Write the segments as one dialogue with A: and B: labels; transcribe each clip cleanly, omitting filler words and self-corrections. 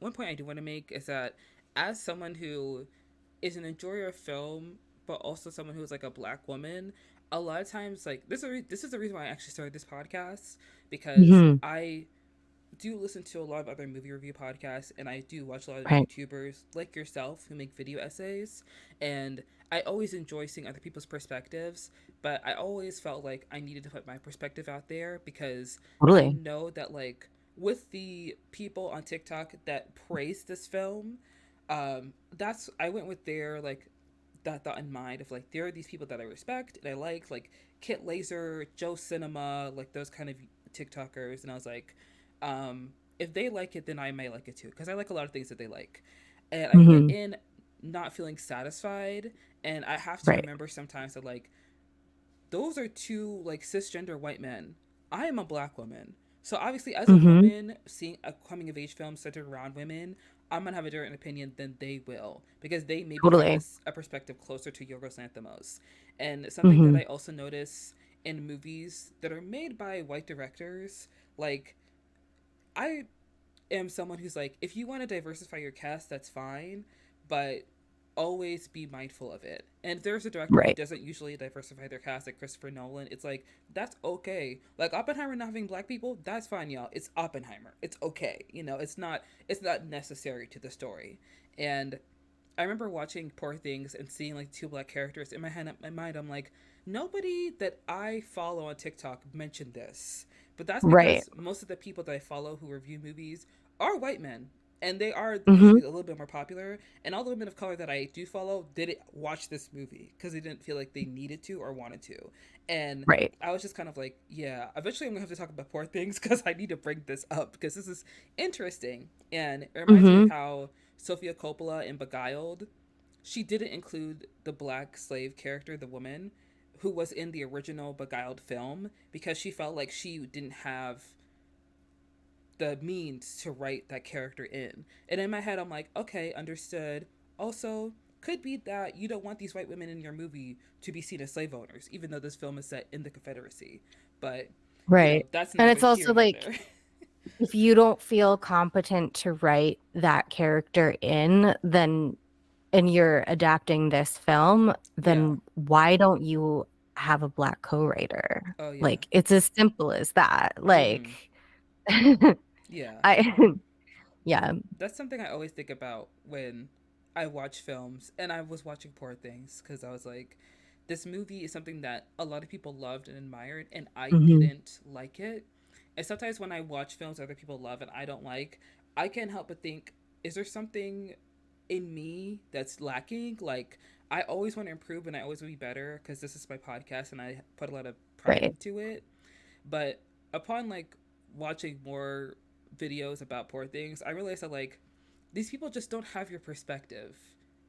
A: one point I do want to make is that as someone who is an enjoyer of film, but also someone who's like a black woman, a lot of times like this is the reason why I actually started this podcast, because
B: Hmm.
A: I do listen to a lot of other movie review podcasts, and I do watch a lot of
B: Right.
A: YouTubers like yourself who make video essays, and I always enjoy seeing other people's perspectives, but I always felt like I needed to put my perspective out there because I
B: Totally.
A: know that like with the people on TikTok that praise this film, that's I went with their like that thought in mind of like there are these people that I respect and I like Kit Laser, Joe Cinema, like those kind of TikTokers, and I was like, if they like it, then I may like it too because I like a lot of things that they like, and I went
B: Hmm.
A: in not feeling satisfied, and I have to
B: Right.
A: remember sometimes that like those are two like cisgender white men. I am a black woman. So obviously as a
B: Hmm.
A: woman seeing a coming of age film centered around women, I'm gonna have a different opinion than they will because they maybe have
B: Totally.
A: a perspective closer to Yorgos Lanthimos. And something that
B: Hmm.
A: I also notice in movies that are made by white directors, like I am someone who's like, if you want to diversify your cast, that's fine, but always be mindful of it. And if there's a director who
B: Right.
A: doesn't usually diversify their cast, like Christopher Nolan, it's like that's okay. Like Oppenheimer not having black people, that's fine, y'all. It's Oppenheimer. It's okay. You know, it's not necessary to the story. And I remember watching Poor Things and seeing like two black characters in my mind. I'm like, nobody that I follow on TikTok mentioned this, but that's
B: Right.
A: because most of the people that I follow who review movies are white men, and they are
B: Hmm.
A: usually a little bit more popular. And all the women of color that I do follow didn't watch this movie because they didn't feel like they needed to or wanted to. And
B: Right.
A: I was just kind of like, yeah, eventually I'm gonna have to talk about Poor Things because I need to bring this up because this is interesting and it reminds me of
B: Hmm.
A: how Sofia Coppola in Beguiled, she didn't include the black slave character, the woman, who was in the original Beguiled film because she felt like she didn't have the means to write that character in. And in my head, I'm like, okay, understood. Also, could be that you don't want these white women in your movie to be seen as slave owners, even though this film is set in the Confederacy. But, you know,
B: Right.
A: that's
B: And
A: neither
B: it's
A: here
B: also
A: nor
B: like,
A: there.
B: if you don't feel competent to write that character in, then and you're adapting this film,
A: Yeah.
B: then why don't you have a black co-writer?
A: Oh, yeah.
B: Like it's as simple as that. Like
A: Mm-hmm. Yeah.
B: I yeah.
A: That's something I always think about when I watch films. And I was watching Poor Things because I was like, this movie is something that a lot of people loved and admired, and I
B: Hmm.
A: didn't like it. And sometimes when I watch films other people love and I don't like, I can't help but think, is there something in me that's lacking? Like, I always want to improve and I always want to be better because this is my podcast and I put a lot of pride
B: Right.
A: into it. But upon like watching more videos about Poor Things, I realized that like these people just don't have your perspective.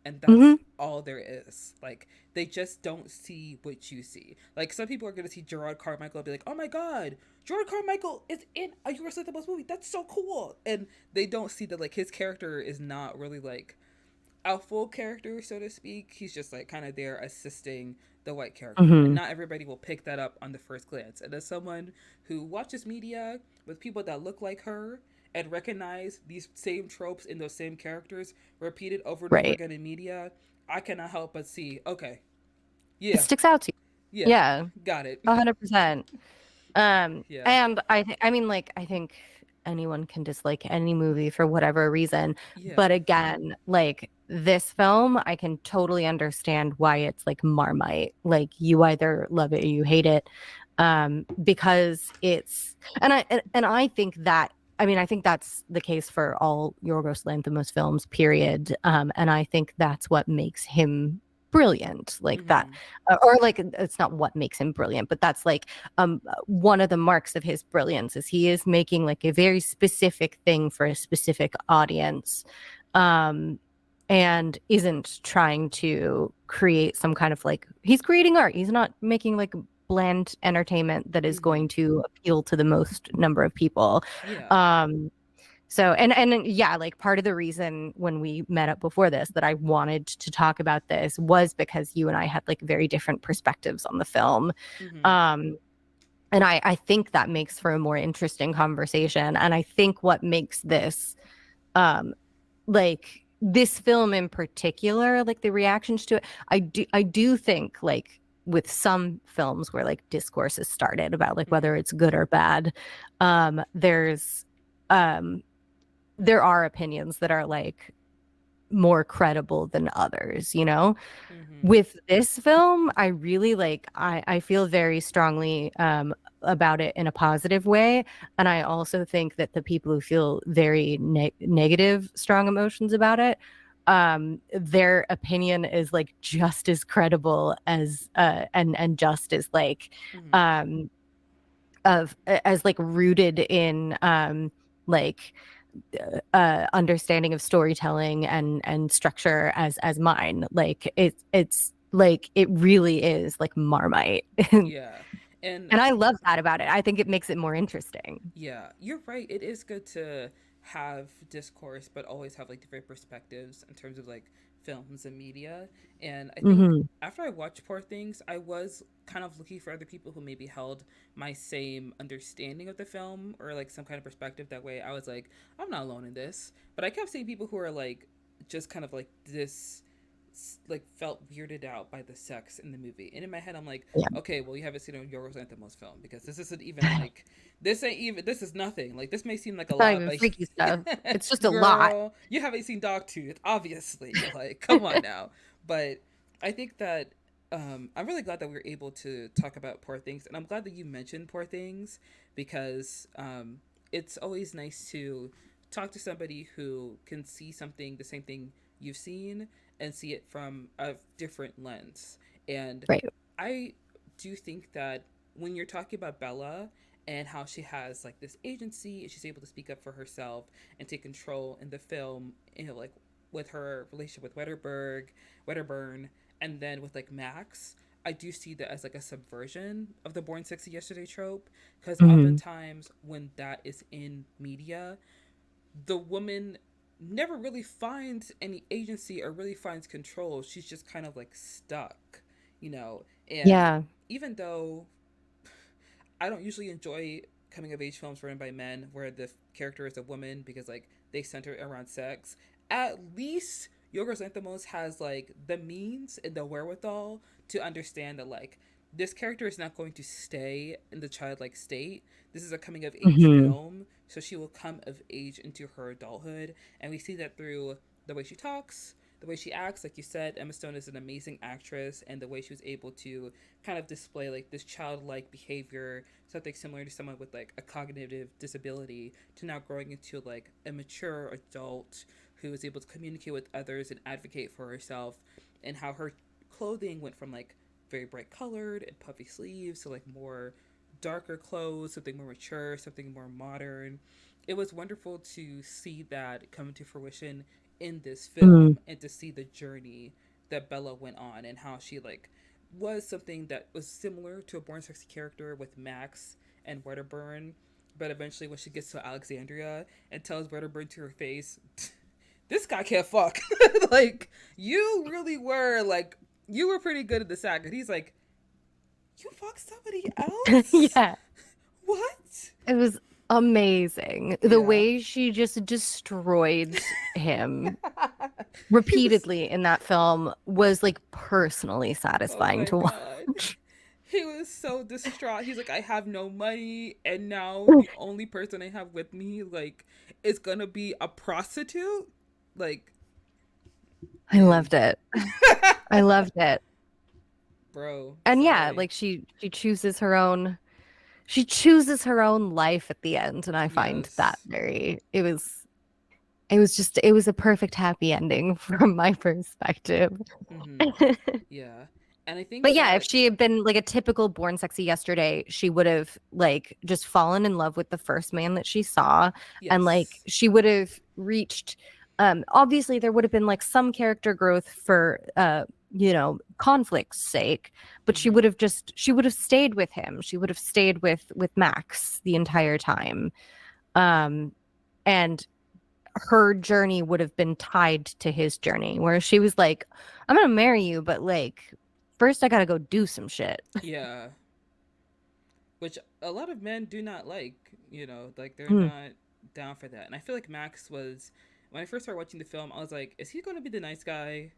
A: And that's
B: Hmm.
A: all there is. Like they just don't see what you see. Like some people are gonna see Gerard Carmichael and be like, "Oh my God, Gerard Carmichael is in a Yorgos Lanthimos movie. That's so cool!" And they don't see that like his character is not really like a full character, so to speak. He's just like kind of there assisting the white character, and
B: Hmm.
A: not everybody will pick that up on the first glance. And as someone who watches media with people that look like her and recognize these same tropes in those same characters repeated over and over
B: Right.
A: again in media, I cannot help but see, okay,
B: It
A: yeah,
B: sticks out to you.
A: yeah,
B: Yeah,
A: got it.
B: 100%.
A: Yeah,
B: And I mean, like, I think anyone can dislike any movie for whatever reason.
A: yeah,
B: But again, like this film, I can totally understand why it's like Marmite. Like you either love it or you hate it. Because it's and I think that I mean, I think that's the case for all Yorgos Lanthimos films, period. And I think that's what makes him brilliant, like that,
A: mm-hmm.
B: or like it's not what makes him brilliant, but that's like one of the marks of his brilliance is he is making like a very specific thing for a specific audience, um, and isn't trying to create some kind of like he's creating art. He's not making like bland entertainment that is
A: Mm-hmm.
B: going to appeal to the most number of people.
A: Yeah,
B: Um, so and yeah, like part of the reason when we met up before this that I wanted to talk about this was because you and I had like very different perspectives on the film.
A: mm-hmm.
B: Um, and I think that makes for a more interesting conversation. And I think what makes this um like this film in particular, like the reactions to it, I do think like with some films where like discourse is started about like whether
A: Mm-hmm.
B: it's good or bad, there's um there are opinions that are like more credible than others, you know?
A: Mm-hmm.
B: With this film, I really like I feel very strongly about it in a positive way. And I also think that the people who feel very negative, strong emotions about it, their opinion is like just as credible as and just as like
A: Mm-hmm.
B: um of as like rooted in like understanding of storytelling and structure as mine. Like it's like it really is like Marmite. And
A: Yeah. And
B: I love that about it. I think it makes it more interesting.
A: yeah, you're right. It is good to have discourse, but always have like different perspectives in terms of like films and media. And I think
B: Hmm.
A: after I watched Poor Things, I was kind of looking for other people who maybe held my same understanding of the film or like some kind of perspective. That way I was like, I'm not alone in this. But I kept seeing people who are like, just kind of like this like felt weirded out by the sex in the movie. And in my head I'm like,
B: Yeah.
A: okay, well you haven't seen a Yorgos Lanthimos film because this isn't even like this ain't even this is nothing. Like this may seem like a
B: It's not
A: lot,
B: even
A: but
B: freaky stuff. It's just a lot.
A: girl, you haven't seen Dogtooth, obviously. Like, come on now. But I think that I'm really glad that we were able to talk about Poor Things, and I'm glad that you mentioned Poor Things because it's always nice to talk to somebody who can see something, the same thing you've seen, and see it from a different lens. And
B: Right.
A: I do think that when you're talking about Bella and how she has like this agency and she's able to speak up for herself and take control in the film, you know, like with her relationship with Wedderburn, and then with like Max, I do see that as like a subversion of the Born Sexy Yesterday trope because
B: Hmm.
A: oftentimes when that is in media, the woman never really finds any agency or really finds control. She's just kind of like stuck, you know. And
B: Yeah.
A: even though I don't usually enjoy coming of age films written by men where the character is a woman because like they center around sex. At least Yorgos Lanthimos has like the means and the wherewithal to understand that like this character is not going to stay in the childlike state. This is a coming of age
B: Hmm.
A: film, so she will come of age into her adulthood, and we see that through the way she talks, the way she acts. Like you said, Emma Stone is an amazing actress, and the way she was able to kind of display like this childlike behavior, something similar to someone with like a cognitive disability, to now growing into like a mature adult who is able to communicate with others and advocate for herself, and how her clothing went from like very bright colored and puffy sleeves to like more darker clothes, something more mature, something more modern. It was wonderful to see that come to fruition in this
B: Hmm.
A: film and to see the journey that Bella went on and how she like was something that was similar to a Born Sexy character with Max and Wedderburn, but eventually when she gets to Alexandria and tells Wedderburn to her face, this guy can't fuck. Like, you really were like you were pretty good at the sack. And he's like, you fuck somebody else?
B: Yeah.
A: What?
B: It was amazing. The
A: Yeah.
B: way she just destroyed him
A: He was,
B: repeatedly in that film was like personally
A: oh
B: satisfying
A: my
B: to
A: god.
B: watch.
A: He was so distraught. He's like, I have no money, and now the only person I have with me, like, is gonna be a prostitute? Like,
B: I
A: man.
B: loved it. I loved it.
A: Bro,
B: And yeah,
A: sorry.
B: like she chooses her own life at the end, and I find that
A: Yes.
B: very it was a perfect happy ending from my perspective.
A: Mm-hmm. Yeah. And I
B: But
A: think
B: yeah, if
A: that,
B: she had been like a typical Born Sexy Yesterday, she would have like just fallen in love with the first man that she saw, and like
A: yes.
B: she would have reached obviously there would have been like some character growth for conflict's sake, but she
A: Mm-hmm.
B: would have stayed with him. She would have stayed with Max the entire time. Um and her journey would have been tied to his journey, where she was like, I'm gonna marry you, but like first I gotta go do some shit.
A: Yeah. Which a lot of men do not like, you know, like they're
B: Mm.
A: not down for that. And I feel like Max was when I first started watching the film, I was like, is he going to be the nice guy?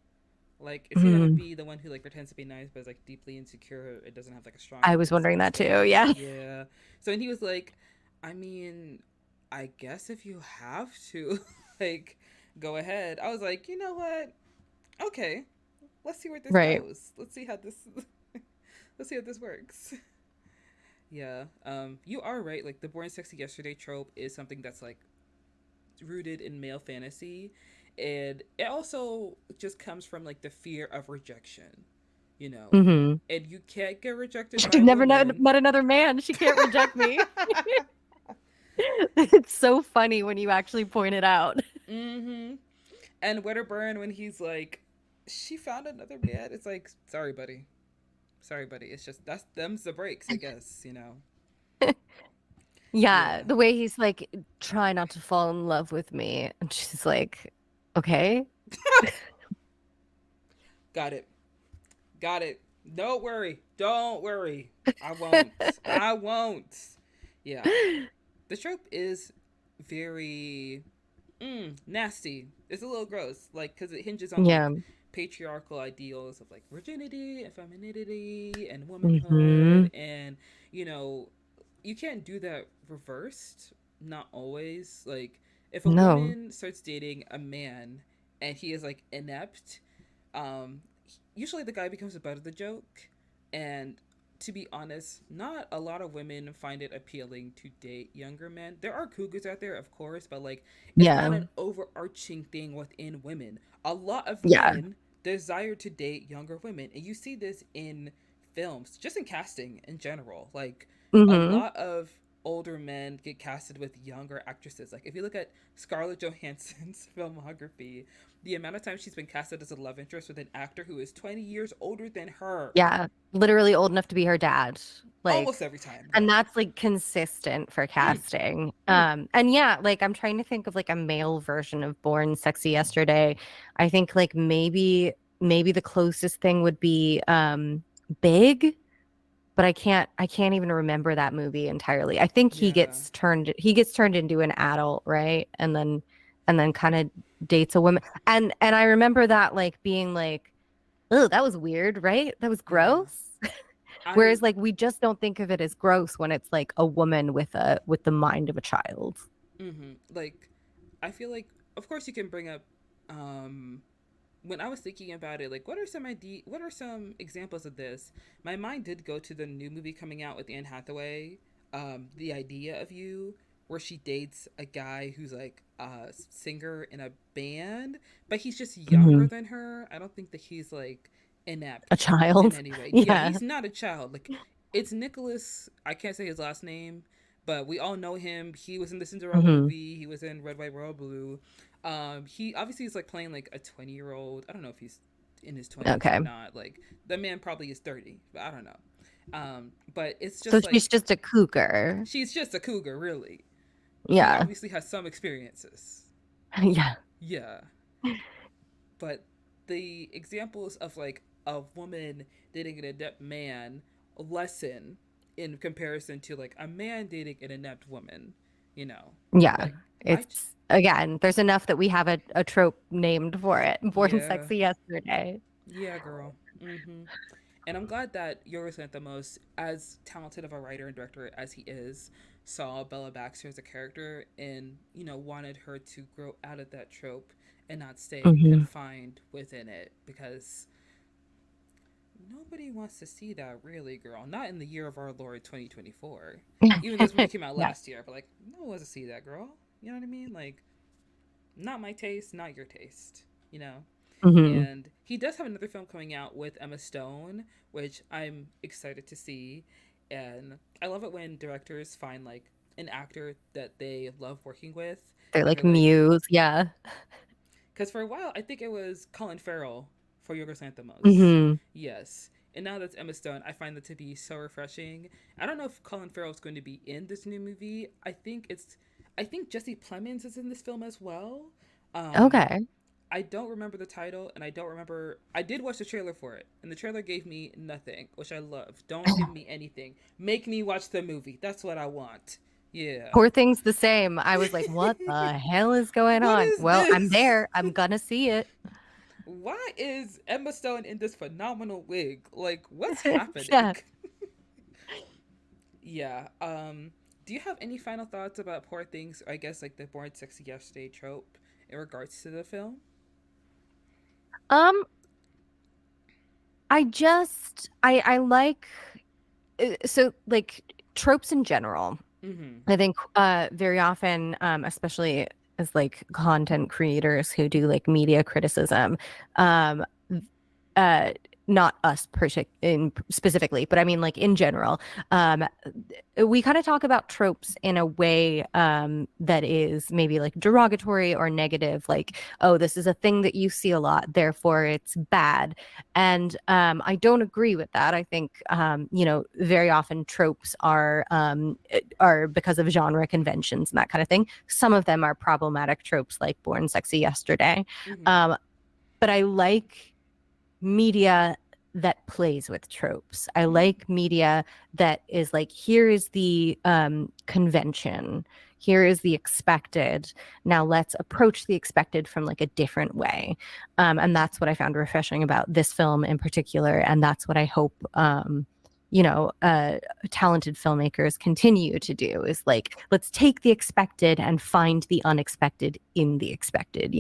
A: Like, is he gonna
B: Mhm.
A: be the one who like pretends to be nice but is like deeply insecure? It doesn't have like a strong
B: I was
A: feminist
B: wondering that too.
A: aspect.
B: Yeah.
A: Yeah. So and he was like, I mean, I guess if you have to, like, go ahead. I was like, you know what? Okay, let's see where this
B: Right.
A: goes. Let's see how this. Let's see how this works. Yeah. You are right. Like the born sexy yesterday trope is something that's like rooted in male fantasy, and it also just comes from like the fear of rejection, you know.
B: Hmm.
A: And you can't get rejected by
B: She's
A: a
B: never
A: woman.
B: met another man. She can't reject me. It's so funny when you actually point it out.
A: Mm-hmm. And Wedderburn, when he's like, she found another man, it's like, sorry buddy, sorry buddy, it's just that's them's the breaks, I guess, you know.
B: Yeah,
A: Yeah.
B: the way he's like, try not to fall in love with me. And she's like, okay.
A: Got it. Got it. Don't worry, don't worry, I won't, I won't. Yeah. The trope is very nasty. It's a little gross, like because it hinges on
B: Yeah.
A: like patriarchal ideals of like virginity and femininity and
B: Hmm.
A: womanhood, and you know, you can't do that reversed. Not always. Like if a
B: No.
A: woman starts dating a man and he is like inept, um, usually the guy becomes the butt of the joke, and to be honest, not a lot of women find it appealing to date younger men. There are cougars out there, of course, but like it's not
B: Yeah.
A: an overarching thing within women. A lot of
B: Yeah.
A: men desire to date younger women, and you see this in films, just in casting in general. Like a
B: Hmm.
A: lot of older men get casted with younger actresses. Like if you look at Scarlett Johansson's filmography, the amount of time she's been casted as a love interest with an actor who is 20 years older than her.
B: Yeah. Literally old enough to be her dad.
A: Almost
B: Like,
A: every time,
B: and
A: yeah.
B: that's like consistent for
A: Mm,
B: casting.
A: mm,
B: And yeah, like I'm trying to think of like a male version of Born Sexy Yesterday. I think like maybe the closest thing would be Big, but I can't even remember that movie entirely. I think
A: yeah.
B: he gets turned into an adult, right? And then kind of dates a woman. And I remember that like being like, oh, that was weird, right? That was
A: Yeah.
B: gross.
A: I
B: Whereas like we just don't think of it as gross when it's like a woman with the mind of a child.
A: like I feel like of course you can bring up um when I was thinking about it, like what are some examples of this? My mind did go to the new movie coming out with Anne Hathaway, The Idea of You, where she dates a guy who's like a singer in a band, but he's just younger
B: Mhm.
A: than her. I don't think that he's like
B: A
A: inept in
B: child.
A: any way. Yeah,
B: Yeah.
A: he's not a child. Like it's Nicholas. I can't say his last name, but we all know him. He was in the Cinderella
B: Hmm.
A: movie. He was in Red, White, Royal Blue. He obviously is like playing like a 20-year-old. I don't know if he's in his 20s or
B: Okay.
A: not. Like the man probably is 30, but I don't know. But it's
B: So
A: just
B: she's
A: like
B: just a cougar.
A: she's just a cougar, really. He
B: Yeah.
A: obviously has some experiences.
B: Yeah.
A: Yeah, but the examples of like a woman dating an adept man lessen in comparison to like a man dating an inept woman. You know,
B: Yeah.
A: like I
B: It's again, there's enough that we have a trope named for it. Born
A: yeah,
B: Sexy Yesterday.
A: yeah, girl. And I'm glad that Yorgos Lanthimos, as talented of a writer and director as he is, saw Bella Baxter as a character and, you know, wanted her to grow out of that trope and not stay
B: Hmm.
A: confined within it because nobody wants to see that, really, girl. Not in the year of our Lord 2024. Even though this movie came out
B: Yeah.
A: last year, but like, no one wants to see that, girl. You know what I mean? Like, not my taste, not your taste, you know?
B: Hmm.
A: And he does have another film coming out with Emma Stone, which I'm excited to see. And I love it when directors find like an actor that they love working with,
B: They're
A: and
B: like
A: they're like,
B: muse. Yeah.
A: because for a while I think it was Colin Farrell for Yorgos Lanthimos,
B: Hmm.
A: yes, and now that's Emma Stone. I find that to be so refreshing. I don't know if Colin Farrell is going to be in this new movie. I think Jesse Plemons is in this film as well. Um,
B: Okay.
A: I don't remember the title, and I don't remember. I did watch the trailer for it, and the trailer gave me nothing, which I love. Don't give me anything. Make me watch the movie. That's what I want. Yeah.
B: Poor Thing's the same. I was like, what the hell is going
A: What
B: on?
A: is
B: Well, I'm
A: this?
B: there. I'm gonna see it.
A: Why is Emma Stone in this phenomenal wig? Like, what's happening?
B: Yeah.
A: Yeah. Do you have any final thoughts about Poor Things? I guess like the Born Sexy Yesterday trope in regards to the film?
B: Um, I like so like tropes in general.
A: Mm-hmm.
B: I think very often, especially as like content creators who do like media criticism, um, uh, not us in specifically, but I mean like in general, um, we kind of talk about tropes in a way that is maybe like derogatory or negative, like, oh, this is a thing that you see a lot, therefore it's bad. And I don't agree with that. I think very often tropes are because of genre conventions and that kind of thing. Some of them are problematic tropes, like Born Sexy Yesterday.
A: Mm-hmm.
B: Um, but I like media that plays with tropes. I
A: Mm-hmm.
B: like media that is like, here is the convention, here is the expected. Now let's approach the expected from like a different way. And that's what I found refreshing about this film in particular. And that's what I hope talented filmmakers continue to do, is like, let's take the expected and find the unexpected in the expected.